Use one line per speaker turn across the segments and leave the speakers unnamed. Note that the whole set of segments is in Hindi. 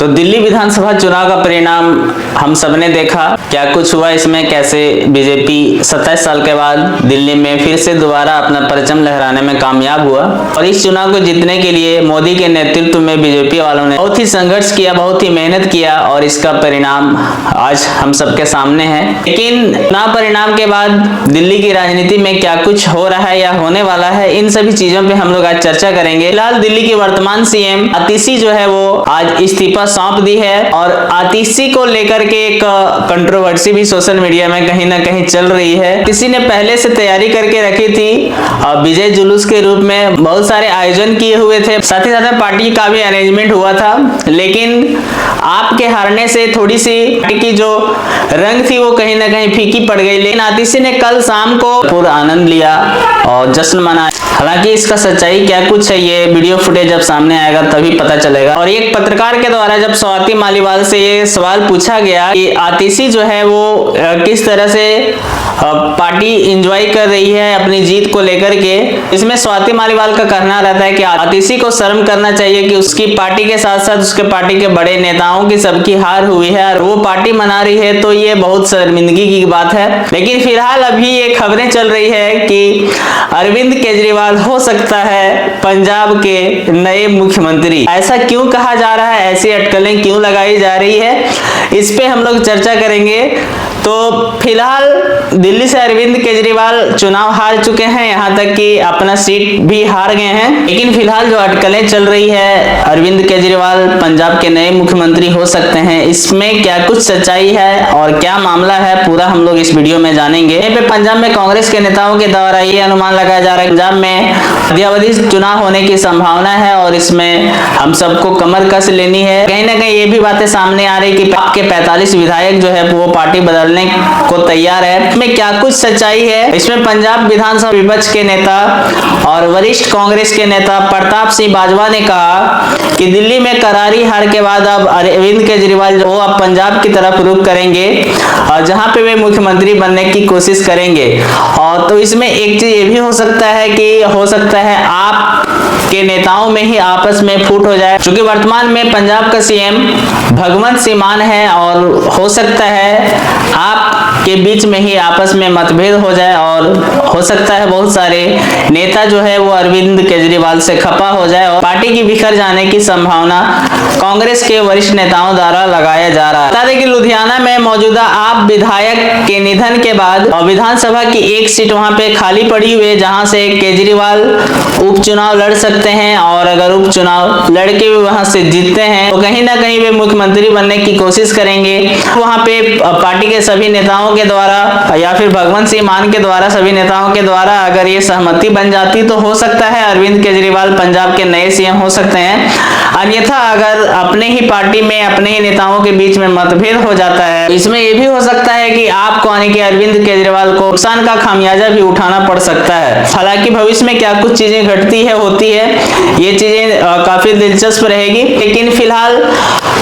तो दिल्ली विधानसभा चुनाव का परिणाम हम सबने देखा, क्या कुछ हुआ इसमें, कैसे बीजेपी 27 साल के बाद दिल्ली में फिर से दोबारा अपना परचम लहराने में कामयाब हुआ। और इस चुनाव को जीतने के लिए मोदी के नेतृत्व में बीजेपी वालों ने बहुत ही संघर्ष किया, बहुत ही मेहनत किया और इसका परिणाम आज हम सबके सामने है। लेकिन चुनाव परिणाम के बाद दिल्ली की राजनीति में क्या कुछ हो रहा है या होने वाला है, इन सभी चीजों पे हम लोग आज चर्चा करेंगे। फिलहाल दिल्ली के वर्तमान सीएम आतिशी जो है वो आज इस्तीफा सौंप दी है और आतिशी को लेकर के एक कंट्रोवर्सी भी सोशल मीडिया में कहीं ना कहीं चल रही है। किसी ने पहले से तैयारी करके रखी थी और विजय जुलूस के रूप में बहुत सारे आयोजन किए हुए थे, साथ ही साथ पार्टी का भी अरेंजमेंट हुआ था। लेकिन आपके हारने से थोड़ी सी पार्टी की जो रंग थी वो कहीं ना कहीं फीकी पड़ गई। लेकिन आतिशी ने कल शाम को पूरा आनंद लिया और जश्न मनाया। हालांकि इसका सच्चाई क्या कुछ है ये वीडियो फुटेज जब सामने आएगा तभी पता चलेगा। और एक पत्रकार के द्वारा जब स्वाति मालीवाल से ये सवाल पूछा गया कि आतिशी जो है वो किस तरह से पार्टी एंजॉय कर रही है अपनी जीत को लेकर के, इसमें स्वाति मालीवाल का कहना रहता है कि आतिशी को शर्म करना चाहिए कि उसकी पार्टी के साथ साथ उसके पार्टी के बड़े नेताओं की सबकी हार हुई है और वो पार्टी मना रही है, तो ये बहुत शर्मिंदगी की बात है। लेकिन फिलहाल अभी ये खबरें चल रही है कि अरविंद केजरीवाल हो सकता है पंजाब के नए मुख्यमंत्री। ऐसा क्यों कहा जा रहा है, ऐसी अटकलें क्यों लगाई जा रही है, इस पे हम लोग चर्चा करेंगे। तो फिलहाल दिल्ली से अरविंद केजरीवाल चुनाव हार चुके हैं, यहाँ तक कि अपना सीट भी हार गए हैं। लेकिन फिलहाल जो अटकलें चल रही है अरविंद केजरीवाल पंजाब के नए मुख्यमंत्री हो सकते हैं, इसमें क्या कुछ सच्चाई है और क्या मामला है, पूरा हम लोग इस वीडियो में जानेंगे। यहाँ पे पंजाब में कांग्रेस के नेताओं के द्वारा ये अनुमान लगाया जा रहा है पंजाब में मध्यावधि चुनाव होने की संभावना है और इसमें हम सबको कमर कस लेनी है। कहीं ना कहीं ये भी बातें सामने आ रही कि आपके 45 विधायक जो है वो पार्टी बदलने को तैयार है। इसमें क्या कुछ सच्चाई है, इसमें पंजाब विधानसभा विपक्ष के नेता और वरिष्ठ कांग्रेस के नेता प्रताप सिंह बाजवा ने कहा कि दिल्ली में करारी हार के बाद अब अरविंद केजरीवाल जो अब पंजाब की तरफ रुख करेंगे और जहां पे वे मुख्यमंत्री बनने की कोशिश करेंगे। और तो इसमें एक चीज ये भी हो सकता है कि हो सकता है आप के नेताओं में ही आपस में फूट हो जाए, क्योंकि वर्तमान में पंजाब का सीएम भगवंत सिंह मान है और हो सकता है आप के बीच में ही आपस में मतभेद हो जाए और हो सकता है बहुत सारे नेता जो है वो अरविंद केजरीवाल से खफा हो जाए और पार्टी की बिखर जाने की संभावना कांग्रेस के वरिष्ठ नेताओं द्वारा लगाया जा रहा है। बता दें कि लुधियाना में मौजूदा आप विधायक के निधन के बाद और विधानसभा की एक सीट वहां पे खाली पड़ी हुई है, जहां से केजरीवाल उपचुनाव लड़ सकते हैं और अगर उपचुनाव लड़के भी वहां से जीतते हैं तो कहीं ना कहीं वे मुख्यमंत्री बनने की कोशिश करेंगे। वहां पे पार्टी के सभी नेताओं के द्वारा या फिर भगवंत सिंह मान के द्वारा सभी नेताओं के द्वारा अगर ये सहमति बन जाती तो हो सकता है अरविंद केजरीवाल पंजाब के नए सीएम हो सकते हैं। अन्यथा अगर अपने ही पार्टी में अपने ही नेताओं के बीच में मतभेद हो जाता है, इसमें यह भी हो सकता है कि आपको यानी कि अरविंद केजरीवाल को नुकसान का खामियाजा भी उठाना पड़ सकता है। हालांकि भविष्य में क्या कुछ चीजें घटती है होती है ये चीजें काफी दिलचस्प रहेगी। लेकिन फिलहाल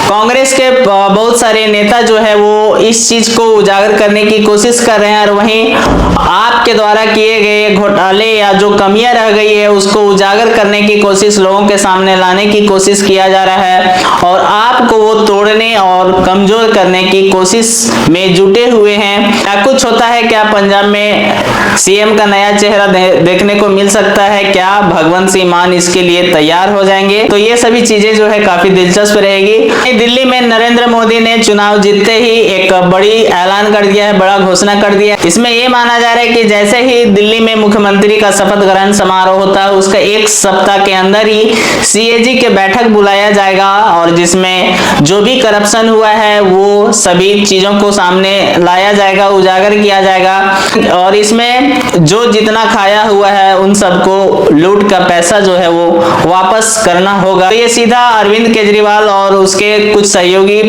कांग्रेस के बहुत सारे नेता जो है वो इस चीज को उजागर करने की कोशिश कर रहे हैं और वहीं आपके द्वारा किए गए घोटाले या जो कमियां रह गई है उसको उजागर करने की कोशिश, लोगों के सामने लाने की कोशिश किया जा रहा है और आपको वो तोड़ने और कमजोर करने की कोशिश में जुटे हुए हैं। क्या कुछ होता है, क्या पंजाब में सीएम का नया चेहरा देखने को मिल सकता है, क्या भगवंत सिंह मान इसके लिए तैयार हो जाएंगे, तो ये सभी चीजें जो है काफी दिलचस्प रहेगी। दिल्ली में नरेंद्र मोदी ने चुनाव जीतते ही एक बड़ी ऐलान कर दिया है, बड़ा घोषणा कर दिया है। इसमें यह माना जा रहा है कि जैसे ही दिल्ली में मुख्यमंत्री का शपथ ग्रहण समारोह होता है उसका एक सप्ताह के अंदर ही सीएजी के बैठक बुलाया जाएगा और जिसमें जो भी करप्शन हुआ है वो सभी चीजों को सामने लाया जाएगा, उजागर किया जाएगा और इसमें जो जितना खाया हुआ है उन सबको लूट का पैसा जो है वो वापस करना होगा। तो ये सीधा अरविंद केजरीवाल और उसके कुछ सहयोगी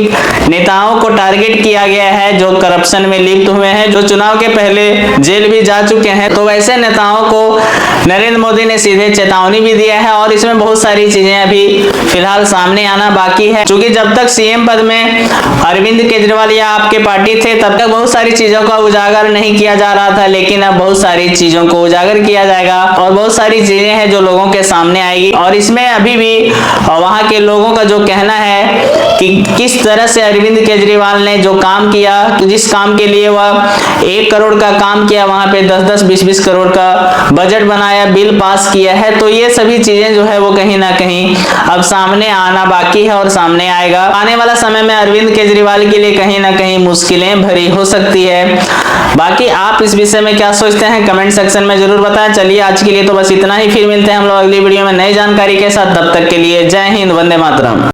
नेताओं को टारगेट किया गया है जो करप्शन में लिप्त हुए हैं, जो चुनाव के पहले जेल भी जा चुके हैं। तो वैसे नेताओं को नरेंद्र मोदी ने सीधे चेतावनी भी दिया है और इसमें बहुत सारी चीजें अभी फिलहाल सामने आना बाकी है। क्योंकि जब तक सीएम पद में अरविंद केजरीवाल या आपके पार्टी थे तब तक बहुत सारी चीजों का उजागर नहीं किया जा रहा था, लेकिन अब बहुत सारी चीजों को उजागर किया जाएगा और बहुत सारी चीजें हैं जो लोगों के सामने आएगी। और इसमें अभी भी वहां के लोगों का जो कहना है कि किस तरह से अरविंद केजरीवाल ने जो काम किया, जिस काम के लिए वह 1 करोड़ का काम किया, वहां पे 10-10, 20-20 करोड़ का बजट बनाया, बिल पास किया है। तो ये सभी चीजें जो है वो कहीं ना कहीं अब सामने आना बाकी है और सामने आएगा। आने वाला समय में अरविंद केजरीवाल के लिए कहीं ना कहीं मुश्किलें भरी हो सकती है। बाकी आप इस विषय में क्या सोचते हैं कमेंट सेक्शन में जरूर बताएं। चलिए आज के लिए तो बस इतना ही, फिर मिलते हैं हम लोग अगली वीडियो में नई जानकारी के साथ। तब तक के लिए जय हिंद, वंदे मातरम।